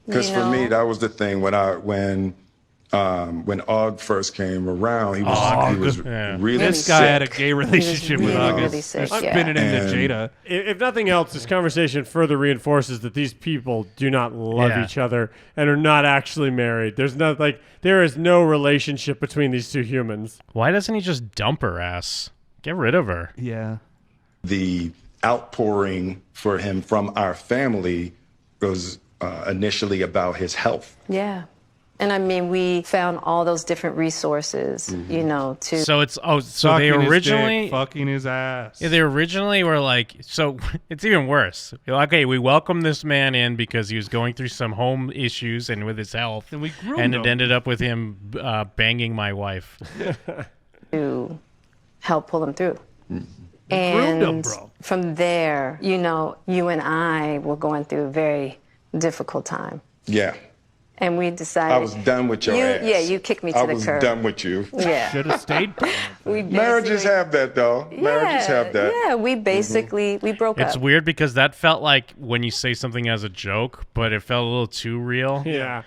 Because for me, that was the thing when Aug first came around, he was really this guy had a gay relationship with August. Really sick, Spinning into Jada. If nothing else, this conversation further reinforces that these people do not love each other and are not actually married. There is no relationship between these two humans. Why doesn't he just dump her ass? Get rid of her. Yeah. The outpouring for him from our family was initially about his health. Yeah. And I mean, we found all those different resources, to. So they originally fucking his ass. Yeah, they originally were like, so it's even worse. Okay, we welcomed this man in because he was going through some home issues and with his health, and we groomed him. It ended up with him banging my wife to help pull him through. And from there, you and I were going through a very difficult time. Yeah. And we decided... I was done with your ass. Yeah, you kicked me to the curb. I was done with you. Yeah. Should have stayed. Marriages have that, though. Marriages have that. Yeah, we basically, we broke up. It's weird because that felt like when you say something as a joke, but it felt a little too real. Yeah.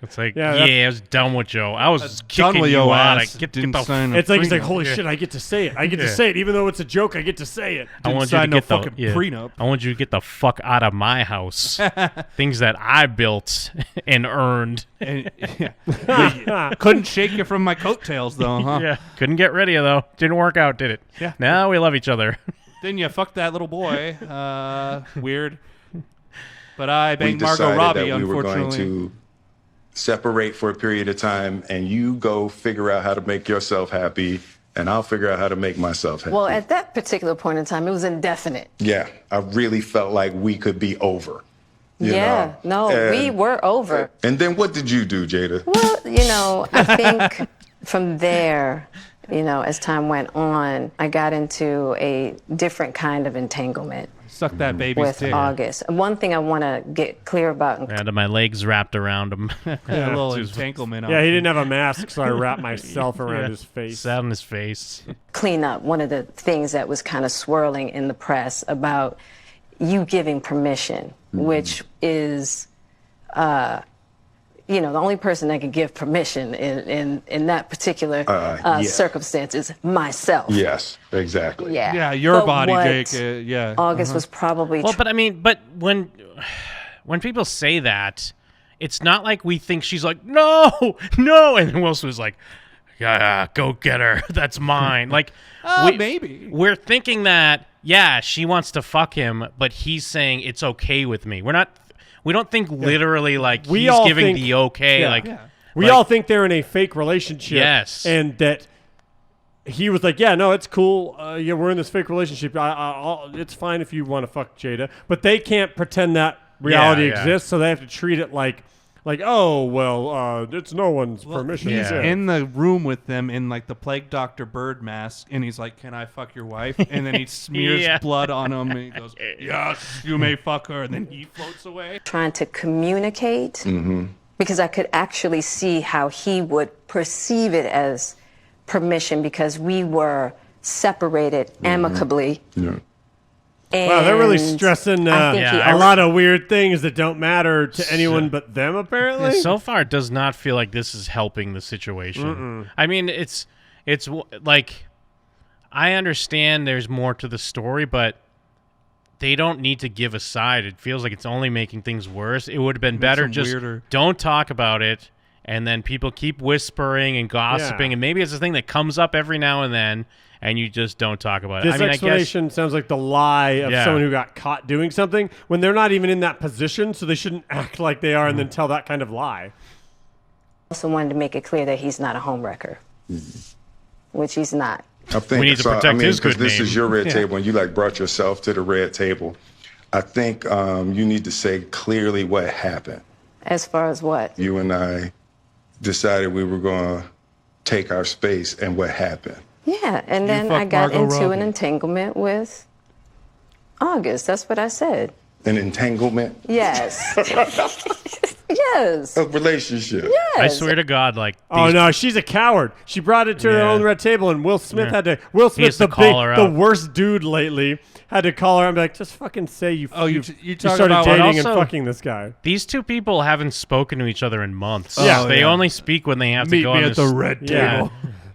It's like, I was done with Joe. I was kicking with you your out. ass. It's like, holy shit, I get to say it. I get to say it. Even though it's a joke, I get to say it. I want you to get fucking prenup. I want you to get the fuck out of my house. Things that I built and earned. Couldn't shake you from my coattails, though, huh? Yeah, couldn't get rid of you, though. Didn't work out, did it? Yeah. Now we love each other. Then you fucked that little boy. Weird. But I banged We Margot decided Robbie, that we were unfortunately. going to separate for a period of time, and you go figure out how to make yourself happy, and I'll figure out how to make myself happy. Well, at that particular point in time, it was indefinite. Yeah, I really felt like we could be over. You know? We were over. And then what did you do, Jada? Well, I think from there, as time went on, I got into a different kind of entanglement. Suck that baby's with dick. August. One thing I want to get clear about. And my legs wrapped around him. A little entanglement. Yeah, he didn't have a mask, so I wrapped myself around his face. Sat on his face. Clean up one of the things that was kind of swirling in the press about you giving permission, which is, the only person that can give permission in that particular circumstance is myself. Yes, exactly. Yeah. Yeah, your But body, what Jake. Yeah. August was probably. Well, but when people say that, it's not like we think she's like, no, and then Wilson was like, yeah, go get her. That's mine. Like, maybe. We're thinking that, yeah, she wants to fuck him, but he's saying it's okay with me. We don't think literally like he's giving the okay. We all think they're in a fake relationship. Yes. And that he was like, yeah, no, it's cool. We're in this fake relationship. It's fine if you want to fuck Jada. But they can't pretend that reality exists, so they have to treat it like, oh, well, it's no one's permission. He's in the room with them in like the plague doctor bird mask, and he's like, can I fuck your wife? And then he smears blood on him, and he goes, yes, you may fuck her. And then he floats away. Trying to communicate because I could actually see how he would perceive it as permission because we were separated amicably. Yeah. Wow, they're really stressing a lot of weird things that don't matter to anyone but them, apparently. Yeah, so far, it does not feel like this is helping the situation. I mean, it's like, I understand there's more to the story, but they don't need to give a side. It feels like it's only making things worse. It would have been better just don't talk about it, and then people keep whispering and gossiping, and maybe it's a thing that comes up every now and then, and you just don't talk about it. This explanation sounds like the lie of someone who got caught doing something when they're not even in that position, so they shouldn't act like they are and then tell that kind of lie. Also wanted to make it clear that he's not a homewrecker, which he's not. I think we need to protect his good this name. is your red table, and you brought yourself to the red table. I think you need to say clearly what happened. As far as what? You and I decided we were going to take our space, and what happened. Yeah, and then I got into an entanglement with August. That's what I said. An entanglement? Yes. Yes. A relationship. Yes. I swear to God, like. Oh no, she's a coward. She brought it to her own red table, and Will Smith had to. Will Smith's to call her the out. worst dude lately. Had to call her and be like, just fucking say you. You you talking started about dating also- and fucking this guy. These two people haven't spoken to each other in months. Yeah. They yeah. only speak when they have to Meet go me on at this. the red Yeah. table.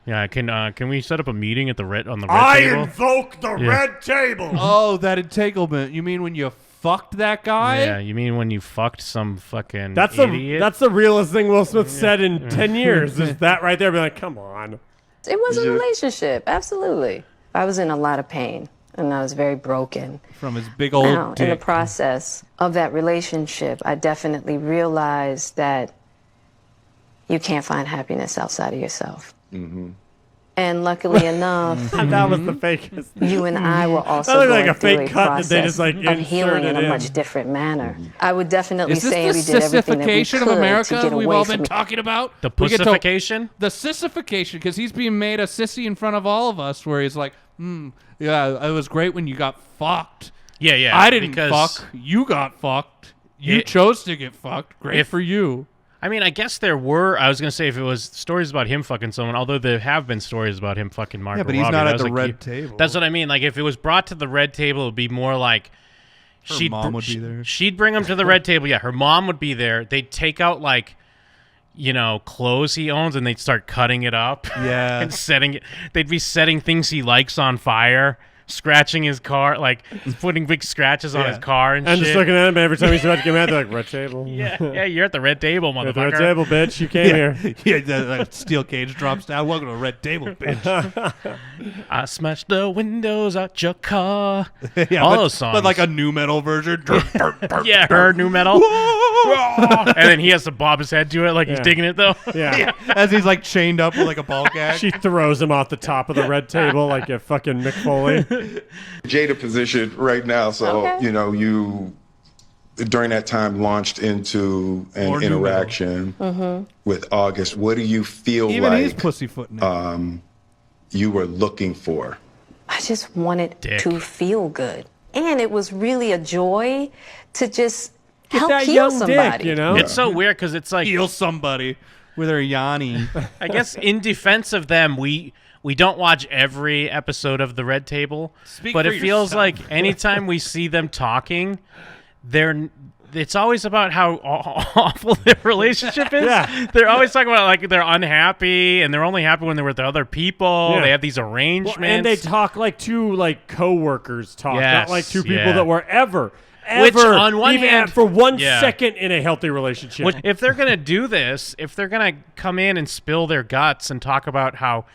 Yeah, can we set up a meeting at the red table? invoke the red table. Oh, that entanglement. You mean when you fucked that guy? Yeah, you mean when you fucked some fucking That's idiot? the realest thing Will Smith said in 10 years. Is that right there? Be like, come on. It was a relationship, absolutely. I was in a lot of pain, and I was very broken. From his big old Now, in the dick. process of that relationship, I definitely realized that you can't find happiness outside of yourself. And luckily enough, That was the fakest. you and I were That also looked going like a through fake a cut that they process just, like, of healing in inserted a in. much different manner. I would definitely Is say we this the did everything that we sissification could of to America get we've away all from been talking about? the We get to- pussification? The sissification, because he's being made a sissy in front of all of us, where he's like, yeah, it was great when you got fucked. Yeah. I didn't because, fuck. You got fucked. You It- chose to get fucked. Great If- for you. I mean, I guess there were. I was gonna say if it was stories about him fucking someone, although there have been stories about him fucking Margot Yeah, but he's Robbie. not That at was the like red you- table. That's what I mean. Like if it was brought to the red table, it would be more like Her mom would be there. She'd bring him to the red table. Yeah, her mom would be there. They'd take out like, clothes he owns, and they'd start cutting it up. Yeah. and setting it. They'd be setting things he likes on fire. Scratching his car, like putting big scratches on his car and And shit. just looking at him every time he's about to get mad, they're like, red table. yeah, you're at the red table, At motherfucker. the red table, bitch. You came here. Yeah, the steel cage drops down. Welcome to the red table, bitch. I smashed the windows out your car. Yeah, All but, those songs. But like a new metal version. Yeah, her new metal. And then he has to bob his head to it like he's Yeah. digging it, though. Yeah. As he's like chained up with like a ball gag. She throws him off the top of the red table like a fucking Mick Foley. Jada position right now. So, Okay. you during that time launched into an More new interaction with August. What do you feel Even he's like pussyfooting it. you were looking for? I just wanted Dick. to feel good. And it was really a joy to just Get help that heal young somebody. dick, you know? It's so weird because it's like, Heal somebody with her yanni. I guess in defense of them, we don't watch every episode of The Red Table, Speak but for it feels yourself. like anytime we see them talking, it's always about how awful their relationship is. Yeah. They're always talking about like they're unhappy and they're only happy when they're with other people. Yeah. They have these Well, arrangements. and they talk like two co-workers talk, not Yes, like two people yeah. that were ever Which, on one even hand- for 1 Yeah. second in a healthy relationship. Which, if they're gonna do this, if they're gonna come in and spill their guts and talk about how,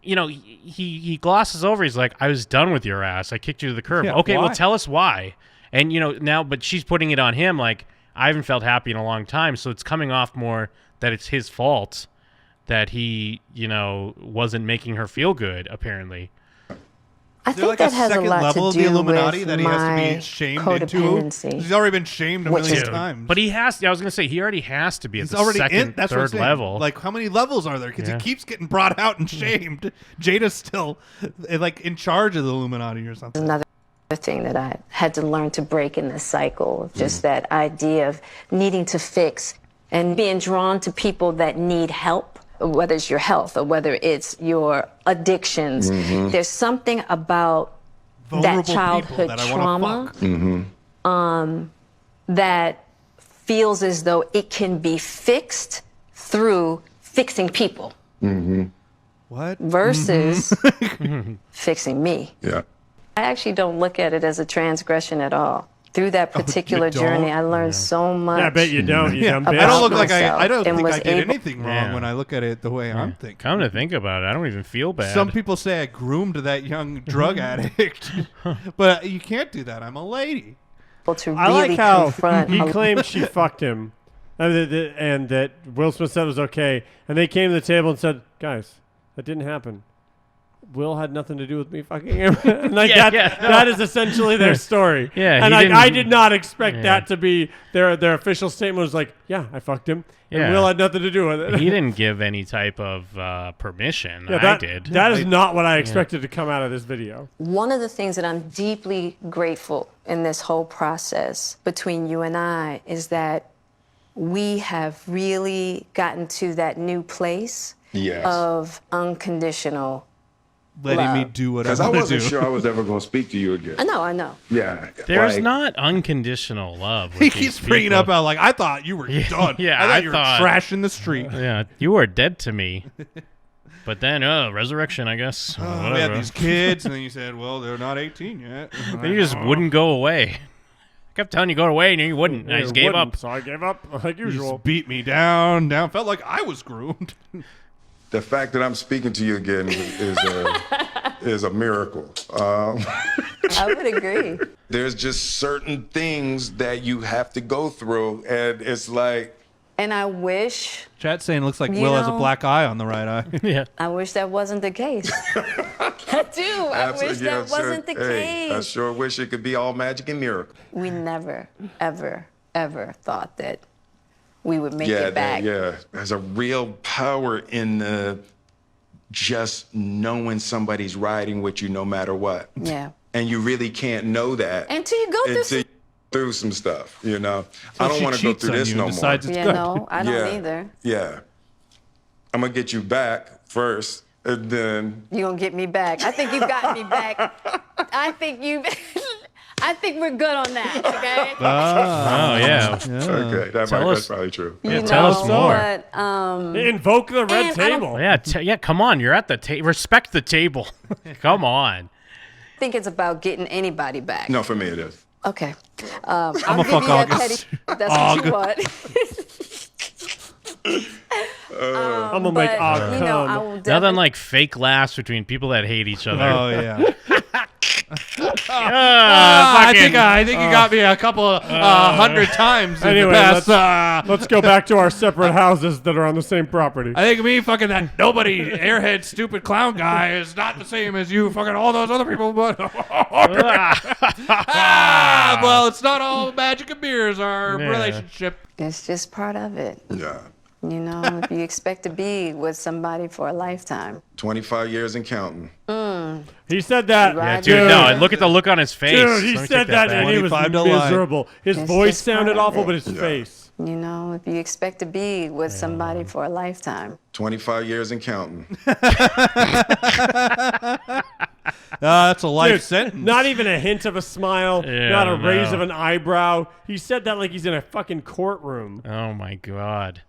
he glosses over. He's like, "I was done with your ass. I kicked you to the curb." Yeah, Okay, well, why? tell us why. And now, but she's putting it on him. Like, I haven't felt happy in a long time, so it's coming off more that it's his fault that he, wasn't making her feel good. Apparently. I Is there think like a that has a second lot level to of the do Illuminati with that he has to my be shamed into? codependency. He's already been shamed a Which million is- times. But he has. I was gonna say he already has to be at He's the already second, in. That's what I'm third saying. level. Like, how many levels are there? Because Yeah. he keeps getting brought out and shamed. Jada's still like in charge of the Illuminati or something. Another thing that I had to learn to break in this cycle of just that idea of needing to fix and being drawn to people that need help, whether it's your health or whether it's your addictions. There's something about Vulnerable that childhood people that I wanna trauma fuck. that feels as though it can be fixed through fixing people What? versus fixing me. Yeah. I actually don't look at it as a transgression at all. Through that particular don't? journey, I learned so much. Yeah, I bet you don't. You dumb I bitch. don't look like myself I don't and think was I did able- anything wrong Yeah. when I look at it the way I'm thinking. Come to think about it, I don't even feel bad. Some people say I groomed that young drug addict, but you can't do that. I'm a lady. to I really like how confront he a- claimed she fucked him, and that Will Smith said it was okay, and they came to the table and said, "Guys, that didn't happen. Will had nothing to do with me fucking him." Like Yeah, that. yeah. That is essentially their story. Yeah, and he didn't- I did not expect Yeah. that to be their official statement. Was like, "Yeah, I fucked him, and Yeah. Will had nothing to do with it." he didn't give any type of permission. Yeah, I did. That is not what I expected to come out of this video. One of the things that I'm deeply grateful in this whole process between you and I is that we have really gotten to that new place Yes. of unconditional Letting me love. do what I Because I want to wasn't do. sure I was ever going to speak to you again. I know. Yeah. There's like, not unconditional love. With He these keeps bringing people. up how like I thought you were done. yeah, I thought I you were thought- trash in the street. Yeah, you are dead to me. But then, resurrection, I guess. We had Whatever. these kids, and then you said, "Well, they're not 18 yet." But you just wouldn't go away. I kept telling you go away, and you wouldn't. I just gave Wouldn't, up. So I gave up like You usual. just beat me down. Felt like I was groomed. the fact that I'm speaking to you again is a miracle. I would agree. There's just certain things that you have to go through, and it's like, And I wish Chat saying looks like You Will has a know- black eye on the right eye. Yeah. that wasn't the case. I do. I wish yeah, that wasn't the hey, I case. sure wish it could be all magic and miracle. We never, ever, ever thought that we would make Yeah, it back. there's a real power in the just knowing somebody's riding with you no matter what. Yeah. And you really can't know that Until you go through until you through some stuff, you know. I don't She want to go cheats through on this you no and more. decides it's Yeah, good. no, I don't yeah, either. Yeah. I'm gonna get you back first, and then You're gonna get me back. I think you got me back. I think we're good on that, okay? Oh, yeah. okay, that's us- probably true. Yeah, tell us more. But, Invoke the red And I don't- table. Yeah, come on. You're at the table. Respect the table. Come on. I think it's about getting anybody back. No, for me it is. Okay. I'ma I'll give fuck you that August. That's what you want. I'm gonna make But, you know, I come. will Nothing definitely. like fake laughs between people that hate each other. Oh yeah. I I think you got me a couple of 100 times in Anyway, the past. Let's go back to our separate houses that are on the same property. I think me fucking that nobody airhead stupid clown guy is not the same as you fucking all those other people. But well, it's not all magic and mirrors. Our Yeah. relationship. It's just part of it. Yeah. You know, if you expect to be with somebody for a lifetime. 25 years and counting. He said that. Right. Yeah, dude, no. And look at the look on his face. Dude, he Let me said take that back. and he was 25 to life. miserable. His It's voice just part sounded of awful, it. but his face. You know, if you expect to be with somebody for a lifetime. 25 years and counting. That's a life Dude, sentence. not even a hint of a smile, Yeah, not a raise no. of an eyebrow. He said that like he's in a fucking courtroom. Oh, my God.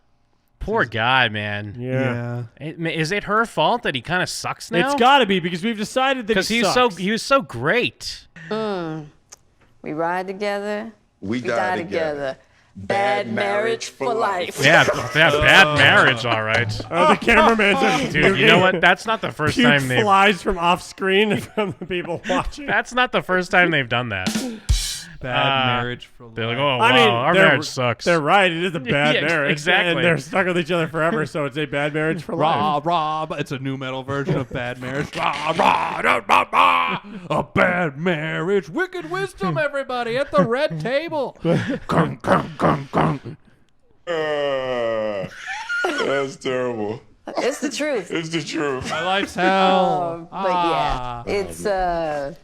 Poor guy, man. Yeah. Is it her fault that he kind of sucks now? It's got to be because we've decided that because he he was so great. We ride together. We We die die together. together. Bad marriage for life. Yeah, bad marriage, all right. The cameraman's a Dude, you know what? That's not the first Puke time they've. flies from off screen from the people watching. That's not the first time they've done that. Bad marriage for They're like, life. oh wow, I mean, our they're- marriage sucks. They're right. It is a bad Yeah, marriage. exactly. And they're stuck with each other forever, so it's a bad marriage for life. Rob. It's a new metal version of Bad Marriage. A bad marriage. Wicked wisdom, everybody, at the red table. That's terrible. It's the truth. It's the truth. My life's hell. But yeah, it's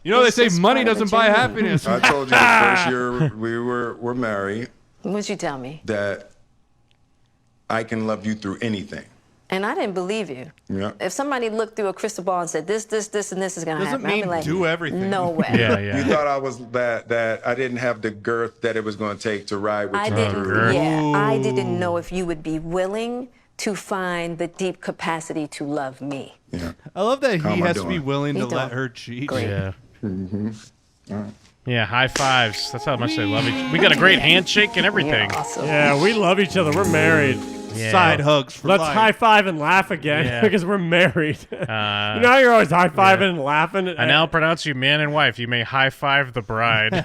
You know, they it's say just money part of the doesn't buy journey. happiness. I told you the first year we were married What'd you tell me? that I can love you through anything. And I didn't believe you. Yeah. If somebody looked through a crystal ball and said this, and this is gonna Doesn't happen, I'd be mean like, do everything. No way. yeah, You yeah. thought I was that I didn't have the girth that it was going to take to ride with I you didn't. through. Yeah, I didn't know if you would be willing to find the deep capacity to love me. Yeah. I love that How he am I has to be doing? willing to You let don't. her cheat. Great. Yeah. Yeah, high fives. That's how much they love each. We got a great handshake and You're everything. awesome. Yeah, we love each other. We're married. Yeah. Side hugs for Let's life. high five and laugh again Yeah. because we're married. You know how you're always high fiving and laughing. I now pronounce you man and wife. You may high five the bride.